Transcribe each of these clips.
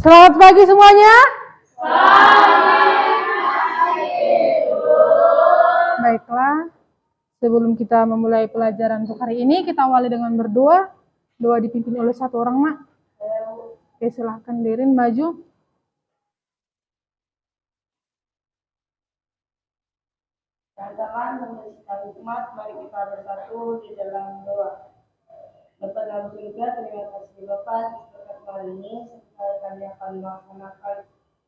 Selamat pagi semuanya. Baiklah, sebelum kita memulai pelajaran untuk hari ini, kita awali dengan berdoa. Doa dipimpin oleh satu orang, Mak. Oke, silahkan Dirin maju. Teman-teman, menyelesaikan hikmat, mari kita bersatu di dalam doa. Bapa dalam surga, terima kasih Bapak berkat hari ini. Setelah kami akan melaksanakan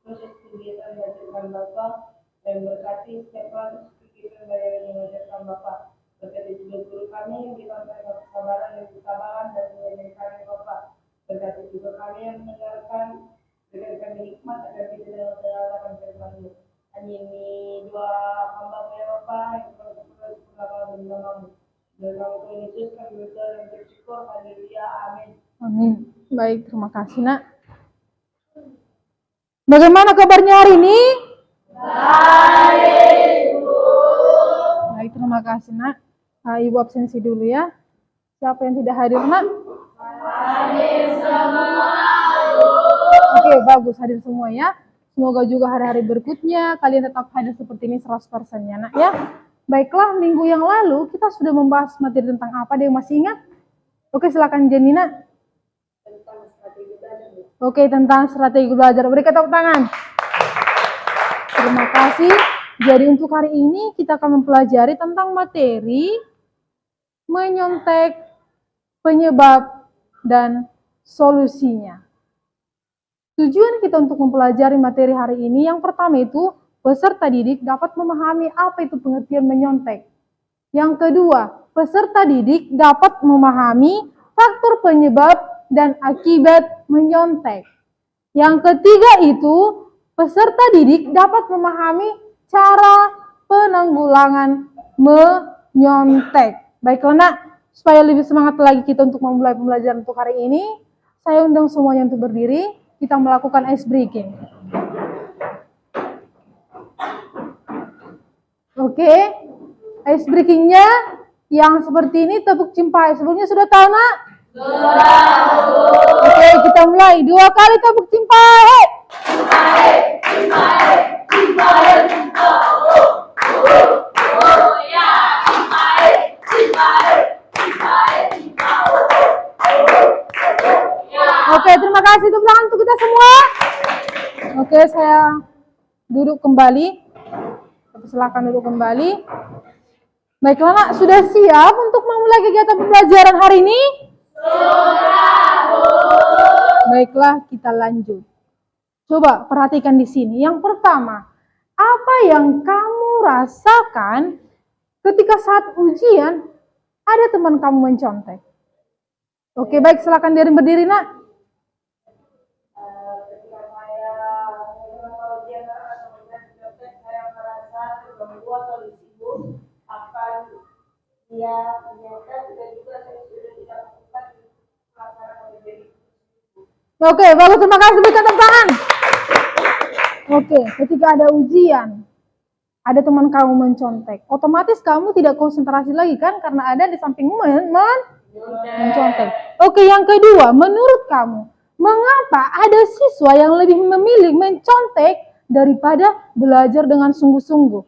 proses kegiatan mengajarkan Bapak dan berkati setiap proses kegiatan yang mengajarkan Bapak. Berkati juga guru kami, berikan mereka kesabaran dan ketabahan dan mengajarkan Bapak. Berkati juga kami yang mendengarkan, berikan kami hikmat agar kita dapat menjalankan firman-Mu. Hanya ini dua hamba ya Bapak yang terus bersama-sama. Dan kami Tuhan Yesus kami berdoa dan bersyukur. Haleluya. Amin. Amin. Baik, terima kasih, Nak. Bagaimana kabarnya hari ini? Baik, Bu. Baik, terima kasih, Nak. Ibu absensi dulu ya. Siapa yang tidak hadir, Nak? Hadir semua. Oke, bagus, hadir semua ya. Semoga juga hari-hari berikutnya kalian tetap hadir seperti ini 100% ya, Nak ya. Baiklah, minggu yang lalu kita sudah membahas materi tentang apa? Ada yang masih ingat? Oke, silakan Janina. Tentang strategi belajar. Oke, tentang strategi belajar. Berikan tepuk tangan. Terima kasih. Jadi untuk hari ini kita akan mempelajari tentang materi menyontek, penyebab, dan solusinya. Tujuan kita untuk mempelajari materi hari ini yang pertama itu peserta didik dapat memahami apa itu pengertian menyontek. Yang kedua, peserta didik dapat memahami faktor penyebab dan akibat menyontek. Yang ketiga itu, peserta didik dapat memahami cara penanggulangan menyontek. Baiklah, Nak, supaya lebih semangat lagi kita untuk memulai pembelajaran untuk hari ini, saya undang semuanya untuk berdiri, kita melakukan ice breaking. Oke, ice breakingnya yang seperti ini, tepuk cimpai. Sebelumnya sudah tahu, Nak? Sudah. Oke, kita mulai. 2 kali tepuk cimpai. Oke, terima kasih. Tepuk tangan untuk kita semua. Oke, saya duduk kembali. Silakan duduk kembali. Baiklah, Nak, sudah siap untuk memulai kegiatan pembelajaran hari ini? Sudah, Bu. Baiklah, kita lanjut. Coba perhatikan di sini. Yang pertama, apa yang kamu rasakan ketika saat ujian ada teman kamu mencontek? Oke, baik, silakan berdiri, Nak. Ketika saya mengenal ujian atau mencontek, saya merasa terganggu atau disibuk akan dia menyontek dan juga saya sudah tidak melakukan pelaksanaan menjadi. Oke, bagus, terima kasih. Berikan tepuk tangan. Oke, ketika ada ujian, ada teman kamu mencontek, otomatis kamu tidak konsentrasi lagi kan, karena ada di sampingmu mencontek. Oke, yang kedua, menurut kamu, mengapa ada siswa yang lebih memilih mencontek daripada belajar dengan sungguh-sungguh?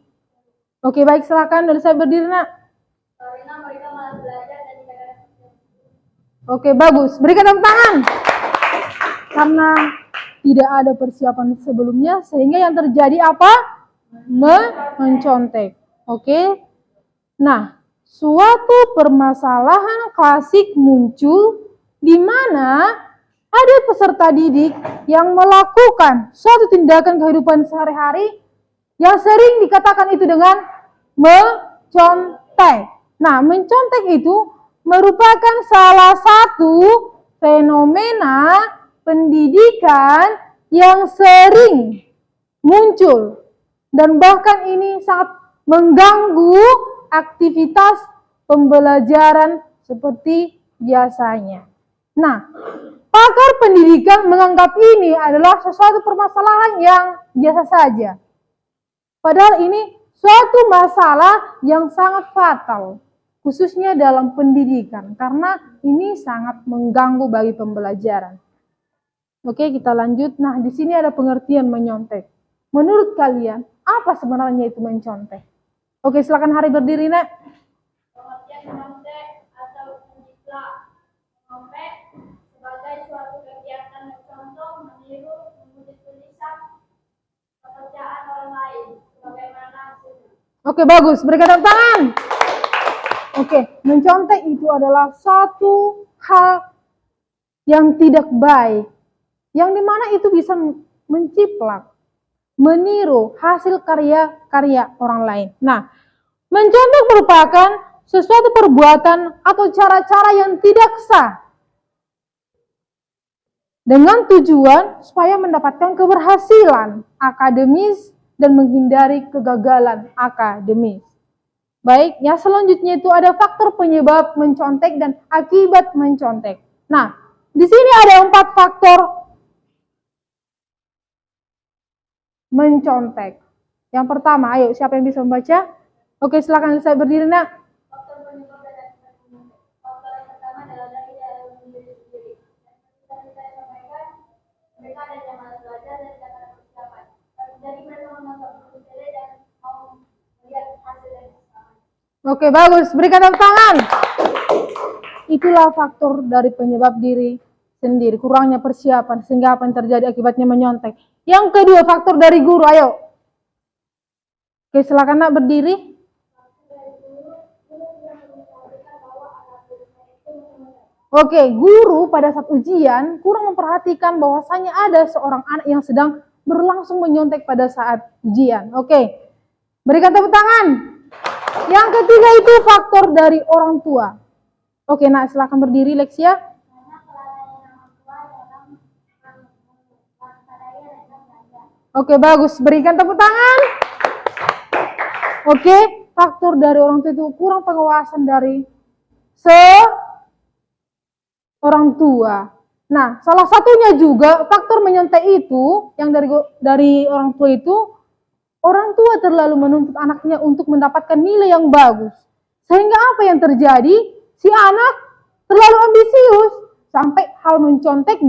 Oke, baik, silakan. Dari saya berdiri, Nak. Karena mereka malah belajar dan tidak ada. Oke, bagus. Berikan tepuk tangan. Karena tidak ada persiapan sebelumnya, sehingga yang terjadi apa? Mencontek. Oke. Nah, suatu permasalahan klasik muncul di mana ada peserta didik yang melakukan suatu tindakan kehidupan sehari-hari yang sering dikatakan itu dengan mencontek. Nah, mencontek itu merupakan salah satu fenomena pendidikan yang sering muncul dan bahkan ini sangat mengganggu aktivitas pembelajaran seperti biasanya. Nah, pakar pendidikan menganggap ini adalah sesuatu permasalahan yang biasa saja. Padahal ini suatu masalah yang sangat fatal, khususnya dalam pendidikan, karena ini sangat mengganggu bagi pembelajaran. Oke, kita lanjut. Nah, di sini ada pengertian menyontek. Menurut kalian, apa sebenarnya itu mencontek? Oke, silakan Hari berdiri, Nak. Pengertian menyontek atau menjiplak. Menyontek sebagai suatu kegiatan mencontoh, meniru, mengutip tulisan, pekerjaan orang lain, sebagaimana hasilnya. Oke, bagus. Berikan tepuk tangan. Oke, mencontek itu adalah satu hal yang tidak baik, yang dimana itu bisa menciplak, meniru hasil karya-karya orang lain. Nah, mencontek merupakan sesuatu perbuatan atau cara-cara yang tidak sah dengan tujuan supaya mendapatkan keberhasilan akademis dan menghindari kegagalan akademis. Baik, yang selanjutnya itu ada faktor penyebab mencontek dan akibat mencontek. Nah, di sini ada 4 faktor mencontek. Yang pertama, ayo siapa yang bisa membaca? Oke, silakan saya berdiri, Nak. Faktor penyebab dan akibat menyontek. Faktor yang pertama adalah dari dalam diri sendiri. Dan seperti saya sampaikan, mereka ada yang malas belajar dan tidak ada persiapan. Jadi mereka menganggap sepele dan mau melihat hasil yang sama. Oke, bagus. Berikan tepuk tangan. Itulah faktor dari penyebab diri sendiri, kurangnya persiapan, sehingga apa yang terjadi akibatnya menyontek. Yang kedua, faktor dari guru. Ayo. Oke, silakan Nak berdiri. Oke, guru pada saat ujian kurang memperhatikan bahwasanya ada seorang anak yang sedang berlangsung menyontek pada saat ujian. Oke, berikan tepuk tangan. Yang ketiga itu faktor dari orang tua. Oke, Nak silakan berdiri, Lexia. Oke, bagus. Berikan tepuk tangan. Oke, faktor dari orang tua itu kurang pengawasan dari orang tua. Nah, salah satunya juga faktor menyontek itu yang dari orang tua itu, orang tua terlalu menuntut anaknya untuk mendapatkan nilai yang bagus. Sehingga apa yang terjadi? Si anak terlalu ambisius sampai hal mencontek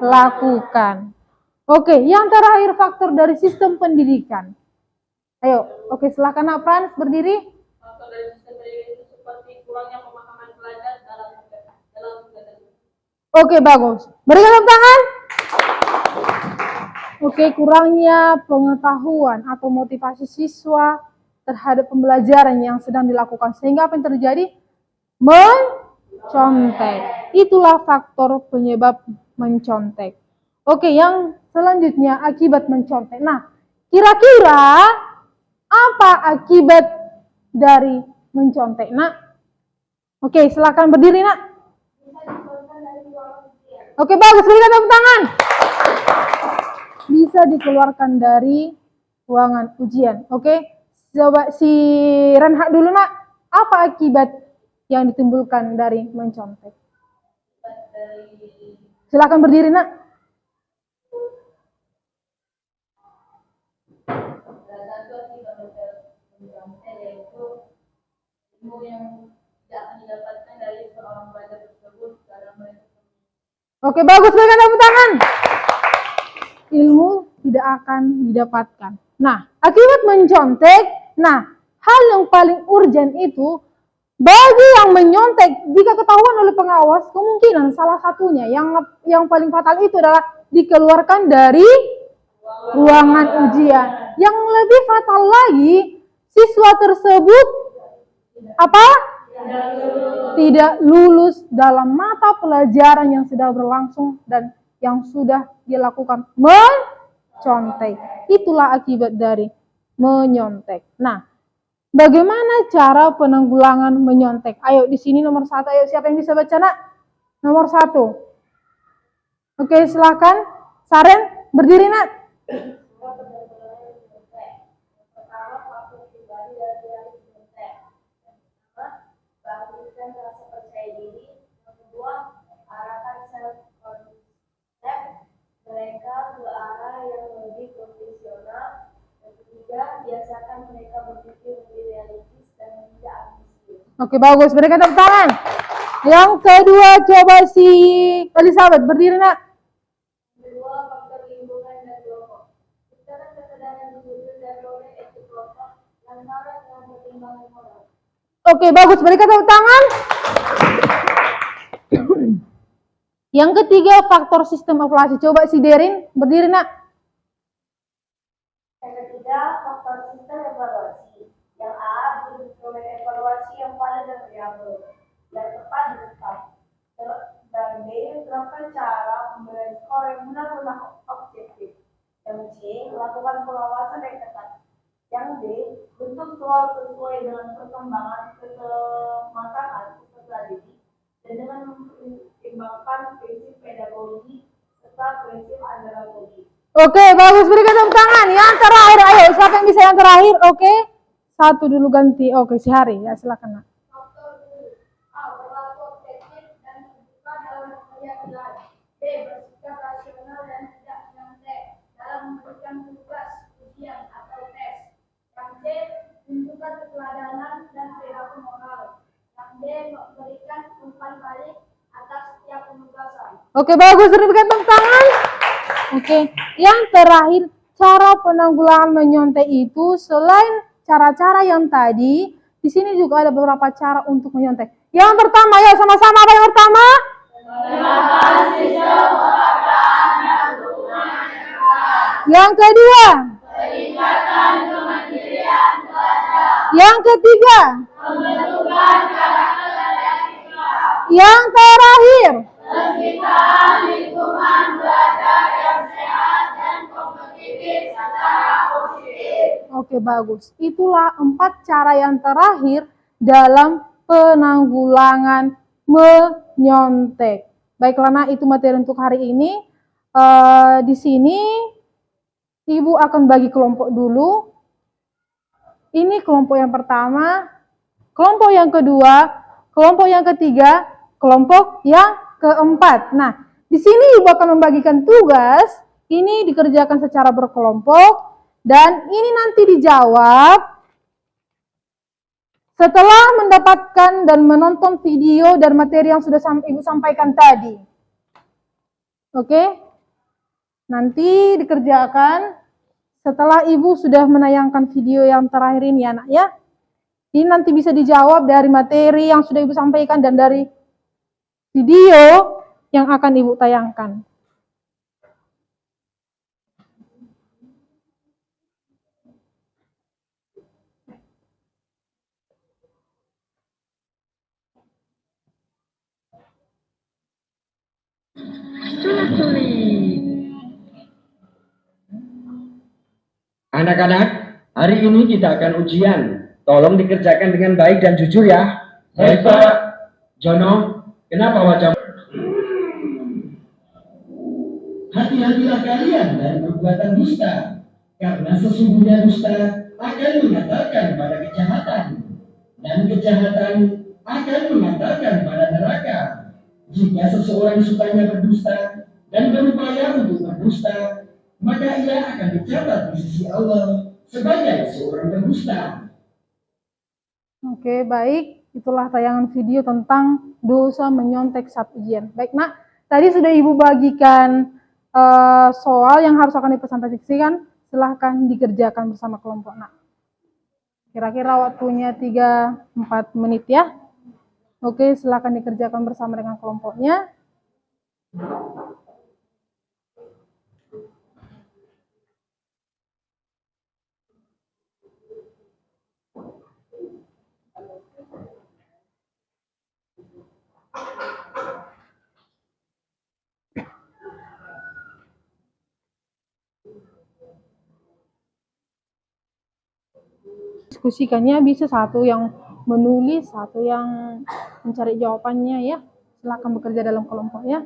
dilakukan. Oke, yang terakhir faktor dari sistem pendidikan. Ayo, oke silakan Nak Frans berdiri. Faktor dari sistem pendidikan itu seperti kurangnya pemahaman pelajar dalam Oke, bagus. Berikan tepuk tangan. Oke, kurangnya pengetahuan atau motivasi siswa terhadap pembelajaran yang sedang dilakukan. Sehingga apa yang terjadi? Mencontek. Itulah faktor penyebab mencontek. Oke, yang selanjutnya akibat mencontek. Nah, kira-kira apa akibat dari mencontek, Nak? Oke, silakan berdiri, Nak. Oke, bagus. Berikan tepuk tangan. Bisa dikeluarkan dari ruangan ujian. Oke, coba si Renhak dulu, Nak. Apa akibat yang ditimbulkan dari mencontek? Silakan berdiri, Nak. Salah satu akibat mencontek yaitu ilmu yang tidak akan didapatkan dari seorang pelajar tersebut dalam mereka. Oke, bagus. Berikan tepuk tangan. Ilmu tidak akan didapatkan. Nah, akibat mencontek, hal yang paling urgent itu bagi yang menyontek, jika ketahuan oleh pengawas, kemungkinan salah satunya yang paling fatal itu adalah dikeluarkan dari ruangan ujian. Yang lebih fatal lagi, siswa tersebut tidak lulus dalam mata pelajaran yang sudah berlangsung dan yang sudah dilakukan mencontek. Itulah akibat dari menyontek. Nah, bagaimana cara penanggulangan menyontek? Ayo di sini nomor 1. Ayo siapa yang bisa baca, Nak? Nomor 1. Oke, silakan. Saren, berdiri, Nak. Mereka ke arah yang lebih profesional. Dan ketiga, biasakan mereka berpikir lebih realistis dan tidak ambisius. Oke, bagus. Berikan tepuk tangan. Yang kedua, coba si Elizabeth berdiri, Nak. membangun moral. Oke, bagus. Berikan tepuk tangan. Yang ketiga, faktor sistem evaluasi. Coba si Derin, berdiri nak. Yang ketiga, faktor sistem evaluasi. Yang A, instrumen evaluasi yang valid dan reliable, yang tepat dan tetap. Dan B, terapkan cara pemberian skor yang benar-benar objektif. Yang C, melakukan pengawasan yang ketat. Yang D, bentuk soal sesuai dengan perkembangan kematangan peserta didik dan dengan mempertimbangkan prinsip pedagogi serta prinsip andragogi. Oke, bagus. Berikan tepuk tangan. Yang terakhir, ayo. Siapa yang bisa yang terakhir? Oke. Satu dulu ganti. Oke, si Hari. Ya, silakan nak. Faktor dulu. A. Berlaku objektif dan terbuka dalam memilih pilihan. B. Bersikap rasional dan tidak menyantai dalam memberikan tugas, ujian, atau tes. Yang C. Tunjukkan keteladanan dan perilaku moral. Yang D. Memberikan umpan balik atas setiap penugasan. Oke, bagus. Berikan tepuk tangan. Oke. Yang terakhir, cara penanggulangan menyontek itu selain cara-cara yang tadi, di sini juga ada beberapa cara untuk menyontek. Yang pertama, ya sama-sama apa yang pertama? Yang kedua? Yang ketiga? Yang terakhir? Oke, bagus. Itulah 4 cara yang terakhir dalam penanggulangan menyontek. Baiklah, nah itu materi untuk hari ini. Di sini Ibu akan bagi kelompok dulu. Ini kelompok yang pertama, kelompok yang kedua, kelompok yang ketiga, kelompok yang keempat. Nah, di sini Ibu akan membagikan tugas. Ini dikerjakan secara berkelompok. Dan ini nanti dijawab setelah mendapatkan dan menonton video dan materi yang sudah Ibu sampaikan tadi. Oke? Nanti dikerjakan setelah Ibu sudah menayangkan video yang terakhir ini anak ya. Ini nanti bisa dijawab dari materi yang sudah Ibu sampaikan dan dari video yang akan Ibu tayangkan. Anak-anak, hari ini kita akan ujian. Tolong dikerjakan dengan baik dan jujur ya. Baik, Pak. Jono, kenapa wajah? Hati-hatilah kalian dari perbuatan dusta, karena sesungguhnya dusta akan mengantarkan pada kejahatan, dan kejahatan akan mengantarkan pada neraka. Jika seseorang sukanya berdusta dan berupaya untuk berdusta, maka ia akan dicatat di sisi Allah sebagai seorang pendusta. Oke, baik. Itulah tayangan video tentang dosa menyontek saat ujian. Baik, Nak. Tadi sudah Ibu bagikan soal yang harus akan dipresentasikan. Silahkan dikerjakan bersama kelompok, Nak. Kira-kira waktunya 3-4 menit ya. Oke, silahkan dikerjakan bersama dengan kelompoknya. Diskusikannya bisa satu yang menulis, satu yang mencari jawabannya ya. Silakan bekerja dalam kelompok ya.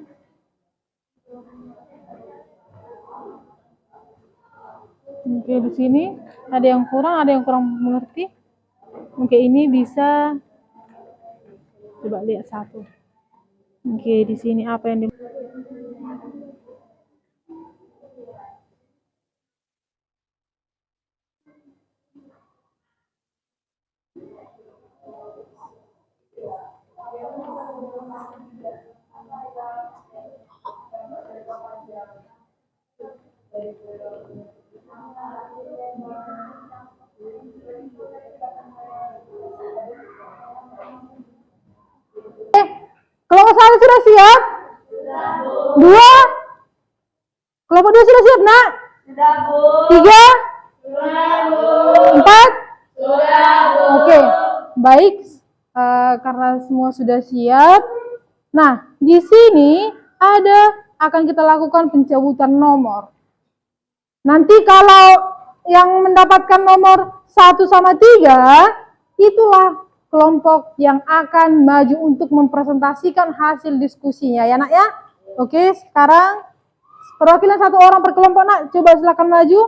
Oke, di sini ada yang kurang mengerti. Oke, ini bisa coba lihat satu. Oke, di sini apa yang satu sudah siap? Dua? Kelompok dua sudah siap, nak? Sudah, Bu. Tiga? Sudah, Bu. Empat? Sudah, Bu. Oke, baik. Karena semua sudah siap. Nah, di sini akan kita lakukan pencabutan nomor. Nanti kalau yang mendapatkan nomor 1 sama 3, itulah kelompok yang akan maju untuk mempresentasikan hasil diskusinya ya nak ya. Oke, sekarang perwakilan satu orang per kelompok nak, coba silakan maju.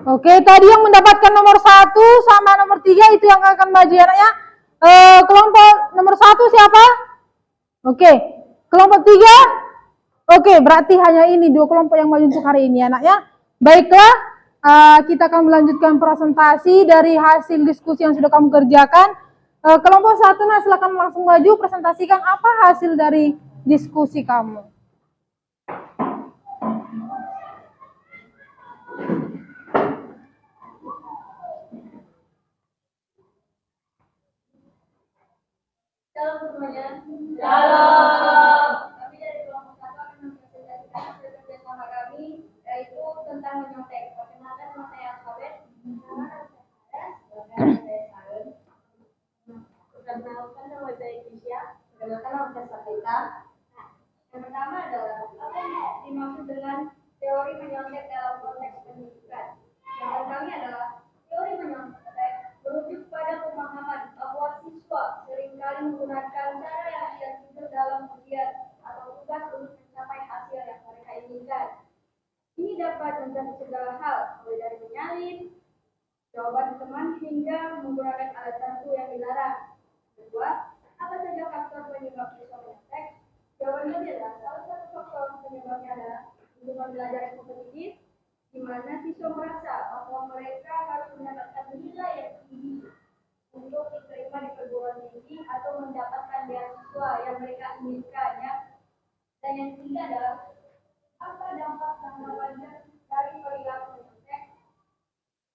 Oke, tadi yang mendapatkan nomor 1 sama nomor 3 itu yang akan maju ya nak ya. Kelompok nomor 1 siapa? Oke, kelompok 3. Oke, berarti hanya ini 2 kelompok yang maju untuk hari ini ya nak ya. Baiklah, kita akan melanjutkan presentasi dari hasil diskusi yang sudah kamu kerjakan. Kelompok 1 nah silakan langsung maju presentasikan apa hasil dari diskusi kamu. Shalom semuanya. Shalom. Kami dari kelompok 1 akan mempresentasikan hasil kerjasama kami, yaitu tentang menyontek. Perkenalkan nama saya Alfabet. Perkenalkan nama saya Kisya. Perkenalkan nama saya Sabrina. Nah, yang pertama adalah apa yang dimaksud dengan teori menyontek dalam konteks pendidikan. Jawaban kami adalah teori menyontek merujuk pada pemahaman bahwa siswa seringkali menggunakan cara yang tidak jujur dalam ujian atau tugas untuk mencapai hasil yang mereka inginkan. Ini dapat menjadi segala hal, mulai dari menyalin, jawaban teman hingga menggunakan alat bantu yang dilarang. Kedua, apa saja faktor penyebab siswa menyontek? Jawabannya adalah salah satu faktor penyebabnya adalah lingkungan belajar yang kompetitif, di mana siswa merasa bahwa mereka harus mendapatkan nilai yang tinggi untuk diterima di perguruan tinggi atau mendapatkan beasiswa yang mereka inginkan ya. Dan yang ketiga adalah apa dampak jangka panjang dari perilaku menyontek?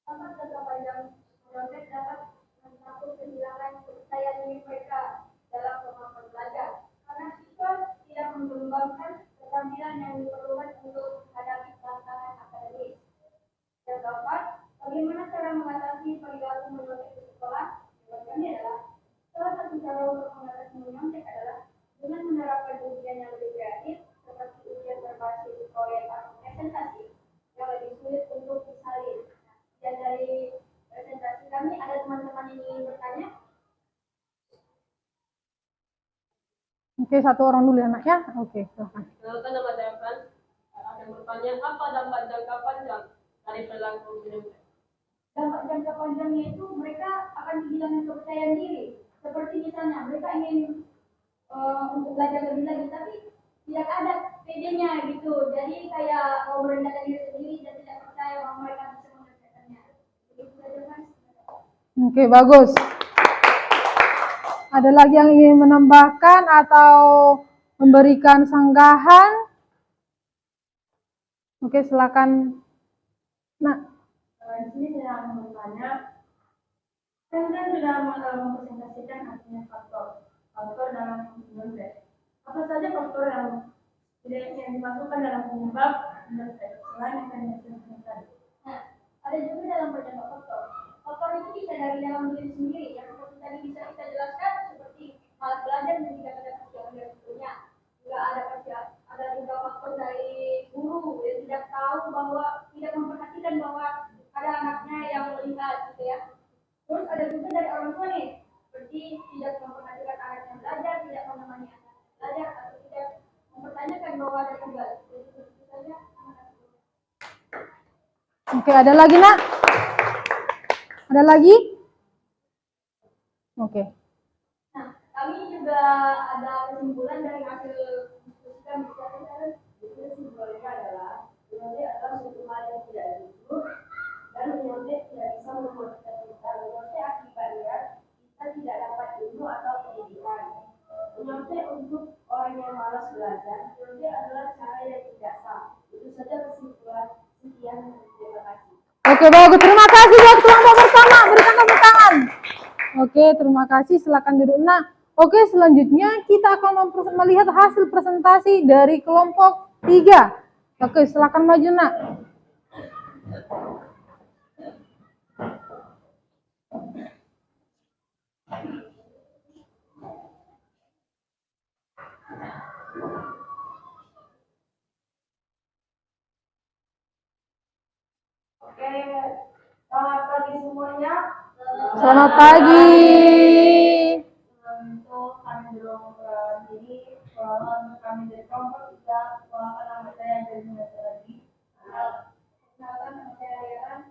Dampak jangka panjang menyontek dapat mencakup kehilangan kepercayaan diri mereka dalam kemampuan belajar karena siswa tidak mengembangkan keterampilan yang diperlukan untuk menghadapi tantangan akademis. Yang keempat, bagaimana cara mengatasi perilaku menyontek di sekolah? Jawabannya adalah salah satu cara untuk mengatasi menyontek adalah dengan menerapkan ujian yang lebih kreatif seperti ujian berbasis proyek atau presentasi yang lebih sulit untuk disalin. Dan dari presentasi kami ada teman-teman yang ingin bertanya? Oke, satu orang dulu ya nak ya. Oke, silahkan. Kenalkan nama saya Fran. Akan bertanya apa dampak jangka panjang dari perilaku menyontek? Dampak jangka panjangnya itu mereka akan kehilangan kepercayaan diri. Seperti misalnya mereka ingin untuk belajar lebih lagi, tapi tidak ada PD-nya gitu. Jadi kayak mau merendahkan diri sendiri dan tidak percaya bahwa mereka bisa mengerjakannya. Begitu saja Mas. Oke, bagus. Ada lagi yang ingin menambahkan atau memberikan sanggahan? Oke, silakan. Nah, Di sini saya akan bertanya, kan sudah mempresentasikan artinya faktor dalam menyontek. Apa saja faktor yang dimasukkan dalam penyebab menyontek selain yang tadi disebutkan tadi? Nah, ada juga dalam beberapa faktor. Faktor itu bisa dari dalam diri sendiri, yang seperti tadi bisa kita jelaskan seperti malas belajar dan tidak ada persiapan dari sebelumnya. Juga ada juga faktor dari guru yang tidak tahu bahwa tidak memperhatikan bahwa ada anaknya yang melihat gitu ya. Terus ada juga dari orang tua nih, seperti tidak memperhatikan anaknya belajar, tidak menemani anaknya belajar, atau tidak mempertanyakan bahwa ada tugas. Itu saja. oke, ada lagi nak? Ada lagi? Oke. Nah, kami juga ada kesimpulan dari hasil diskusi kami. Kesimpulannya adalah menyontek adalah suatu hal yang tidak jujur dan menyontek tidak bisa memotivasi kita. Menyontek akibatnya kita tidak dapat ilmu atau pendidikan. Menyontek untuk orang yang malas belajar, menyontek adalah cara yang tidak sah. Itu saja kesimpulan Sekian, terima kasih. Oke, bagus. Terima kasih buat kelompok pertama. Berikan tepuk tangan. Oke, terima kasih. Silakan duduk. Nah, oke, selanjutnya kita akan melihat hasil presentasi dari kelompok 3. Oke, silakan maju, Nak. Oke, selamat pagi semuanya. Selamat pagi. Untuk kami belum berdiri, kami dari kelompok 3, nama saya dari lagi. Perkenalkan, nama saya Ryan.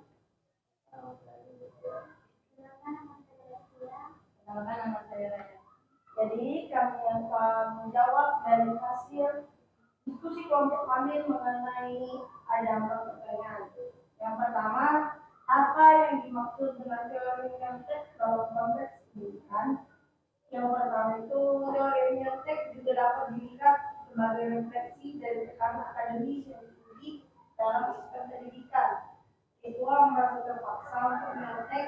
Kenalkan nama saya Raya. Jadi kami akan menjawab dari hasil diskusi kelompok kami mengenai ada 4 pertanyaan. Yang pertama, apa yang dimaksud dengan teori nyontek dalam konteks pendidikan? Yang pertama itu teori nyontek juga dapat dilihat sebagai refleksi dari tekanan akademis yang tinggi dalam sistem pendidikan. Siswa merasa terpaksa untuk nyontek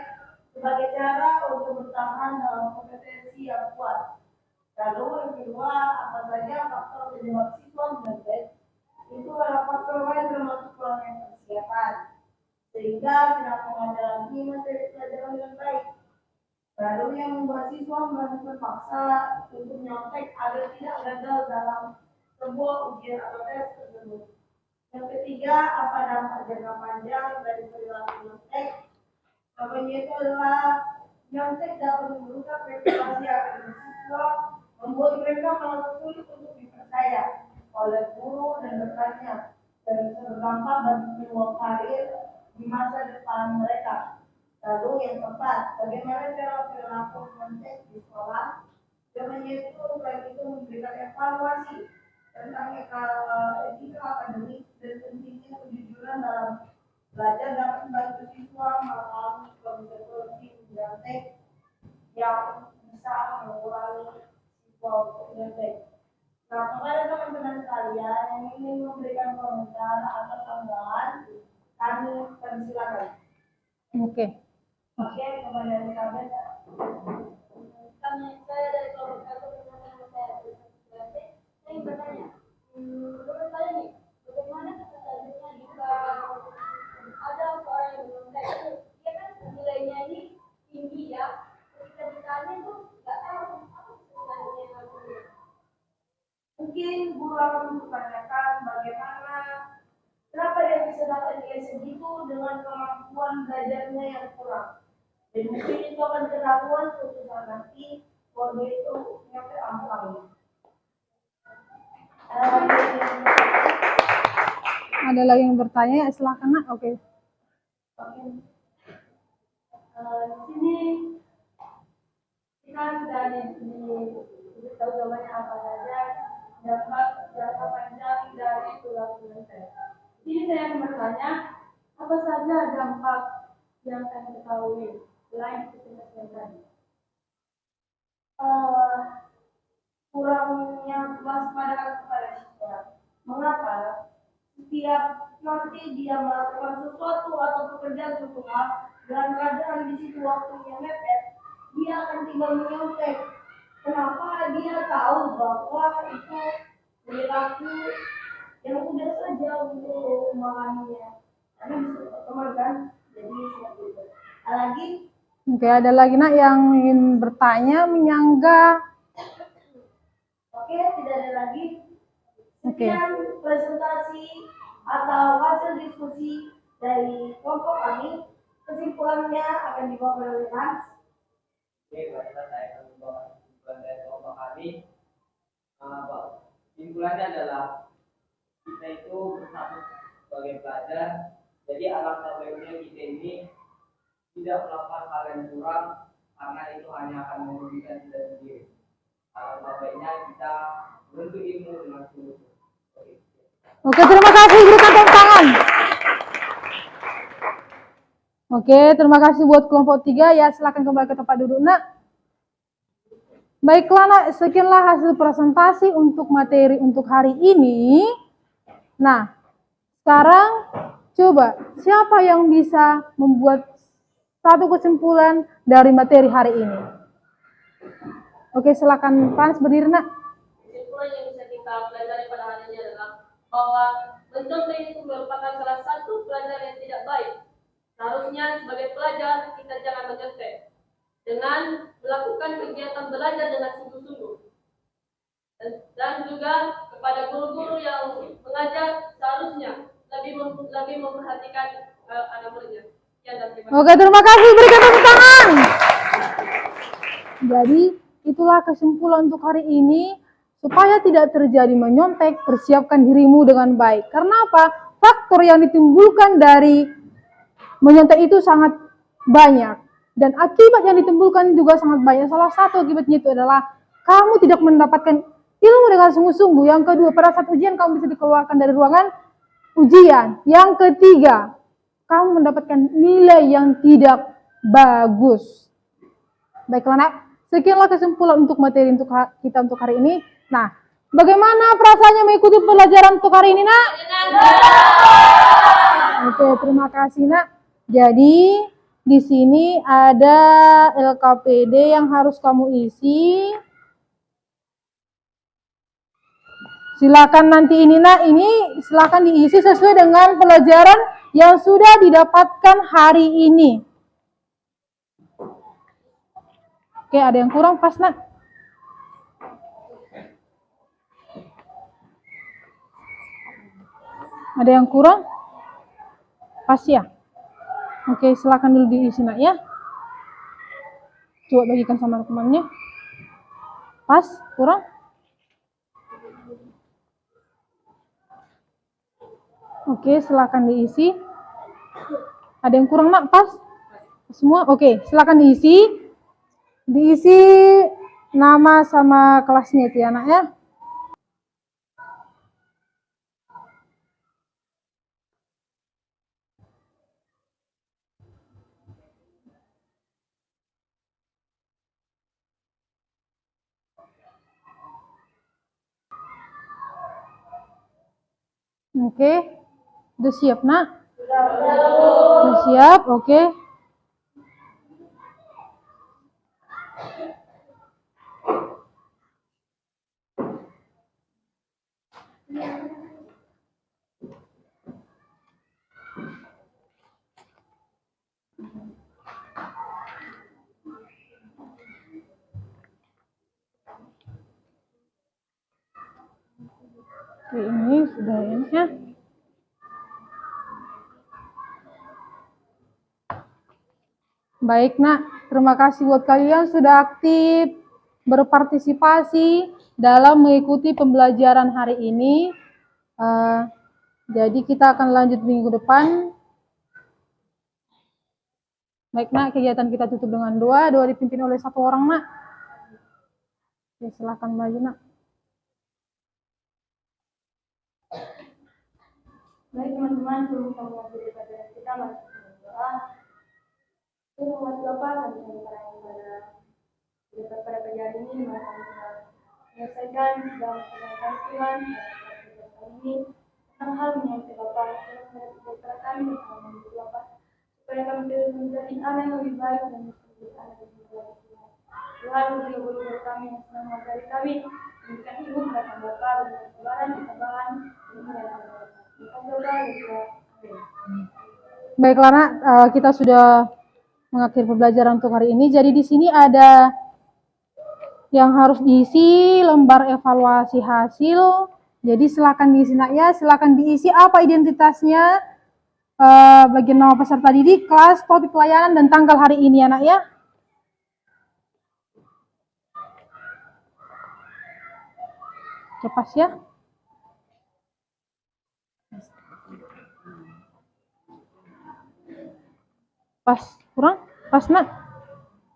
sebagai cara untuk bertahan dalam kompetensi yang kuat. Lalu yang kedua, apa saja faktor penyebab siswa menyontek? Itu adalah faktor lain termasuk kurangnya persiapan, sehingga tidak mengalami materi pelajaran dengan baik. Lalu yang membuat siswa merasa terpaksa untuk nyontek agar tidak gagal dalam sebuah ujian atau tes tersebut. Yang ketiga, apa dampak jangka panjang dari perilaku nyontek? Namanya itu adalah nyontek dapat merusak reputasi akademis siswa, membuat mereka merasa sulit untuk dipercaya oleh guru dan rekannya, dan berdampak bagi peluang karir di masa depan mereka. Lalu yang keempat, bagaimana cara perilaku nyontek di sekolah? Namanya itu selain itu memberikan evaluasi tentang etika akademik dan pentingnya kejujuran dalam belajar dapat membantu siswa mengalami kondisi nyontek yang bisa mengurangi siswa untuk nyontek. Nah, kepada teman-teman sekalian yang ingin memberikan komentar atau tanggapan, kami persilakan. Oke. Oke, kepada Elizabeth. Saya dari kelompok 1 dengan nama saya Elizabeth. Saya ingin bertanya, menurut saya nih, bagaimana kita selanjutnya jika ada seorang yang menyontek itu, dia kan nilainya ini tinggi ya, ketika ditanya itu nggak tahu apa sebenarnya yang harus dia. Mungkin guru akan mempertanyakan bagaimana kenapa dia bisa dapat nilai segitu dengan kemampuan belajarnya yang kurang. Dan mungkin itu akan ketahuan suatu saat nanti kalau dia itu nyampe angka. Ada lagi yang bertanya? Silakan, Nak. Oke. Di sini kita sudah tahu jawabannya apa saja, dampak jangka panjang dari perilaku nyontek. Jadi saya akan bertanya, apa saja dampak yang kalian ketahui selain kesehatan tadi? Kurangnya waspada kepada siswa. Mengapa? Setiap nanti dia melakukan sesuatu atau pekerjaan sekolah dalam keadaan di situ waktunya mepet, dia akan tinggal menyontek. Kenapa? Dia tahu bahwa itu perilaku yang mudah saja untuk memahaminya. Karena bisa pertemukan, jadi seperti itu. Lagi? Oke, ada lagi, Nak, yang ingin bertanya, menyangga. Oke, tidak ada lagi. Oke. Sekian presentasi atau hasil diskusi dari kelompok kami. Kesimpulannya akan dibawa oleh Hans. Oke, baiklah saya akan membawa kesimpulan dari kelompok kami. Kesimpulannya adalah kita itu bersatu sebagai pelajar. Jadi alangkah baiknya kita ini tidak melakukan hal yang kurang karena itu hanya akan merugikan kita sendiri. Alangkah baiknya kita menuntut ilmu dengan sungguh-sungguh. Oke, terima kasih. Berikan tepuk tangan. Oke, terima kasih buat kelompok 3 ya. Silakan kembali ke tempat duduk, Nak. Baiklah, Nak, sekianlah hasil presentasi untuk materi untuk hari ini. Nah, sekarang Coba, siapa yang bisa membuat satu kesimpulan dari materi hari ini? Oke, silakan Frans berdiri, Nak. Kesimpulan yang bisa kita pelajari pada hari ini adalah bahwa mencontoh itu merupakan salah satu pelajaran yang tidak baik. Seharusnya sebagai pelajar kita jangan mencontek dengan melakukan kegiatan belajar dengan sungguh-sungguh. Dan juga kepada guru-guru yang mengajar seharusnya lebih memperhatikan anak muridnya. Sekian dan terima kasih. Oke, terima kasih. Berikan tepuk tangan. Jadi, itulah kesimpulan untuk hari ini. Supaya tidak terjadi menyontek, persiapkan dirimu dengan baik. Karena apa? Faktor yang ditimbulkan dari menyontek itu sangat banyak. Dan akibat yang ditimbulkan juga sangat banyak. Salah satu akibatnya itu adalah kamu tidak mendapatkan ilmu dengan sungguh-sungguh. Yang kedua, pada saat ujian kamu bisa dikeluarkan dari ruangan ujian. Yang ketiga, kamu mendapatkan nilai yang tidak bagus. Baiklah, Nak. Sekianlah kesimpulan untuk materi kita untuk hari ini. Nah, bagaimana perasaannya mengikuti pelajaran untuk hari ini, Nak? Oke, terima kasih, Nak. Jadi, di sini ada LKPD yang harus kamu isi. Silakan nanti ini, Nak, ini silakan diisi sesuai dengan pelajaran yang sudah didapatkan hari ini. Oke, ada yang kurang pas, Nak? Ada yang kurang? Pas ya? Oke, silakan dulu diisi, Nak, ya. Coba bagikan sama temannya. Pas? Kurang? Oke, silakan diisi. Ada yang kurang, Nak? Pas? Semua? Oke, silakan diisi. Diisi nama sama kelasnya itu ya, Nak, ya. Oke, udah siap, Nak? Udah siap, oke. Oke, ini sudah ya. Baik, Nak. Terima kasih buat kalian sudah aktif berpartisipasi dalam mengikuti pembelajaran hari ini. Jadi kita akan lanjut minggu depan. Baik, Nak. Kegiatan kita tutup dengan doa. Doa dipimpin oleh satu orang, Nak. Oke, silahkan maju, Nak. Baik teman-teman, sebelum kami mengakhiri pelajaran kita, mari kita berdoa. Tuhan Bapa, kami serahkan pada pelajaran ini, mari kami menyelesaikan segala pertanyaan Tuhan kali ini tentang hal menyangkut Bapa, kepada kami bersama Bapa, supaya kami terus menjadi anak yang lebih baik dan menjadi anak yang lebih baik. Tuhan, beri guru-guru kami yang sedang mengajari kami, memberikan ilmu kepada Bapa, dan kebenaran, ketabahan, Baiklah, Nak, kita sudah mengakhiri pembelajaran untuk hari ini. Jadi di sini ada yang harus diisi lembar evaluasi hasil. Jadi silakan diisi, Nak, ya. Silakan diisi apa identitasnya, bagian nama peserta didik, kelas, topik pelayanan, dan tanggal hari ini, ya, Nak, ya. Cepat ya. Pas, kurang? Pas, Nak?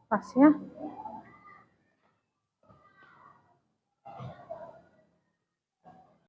Pas ya.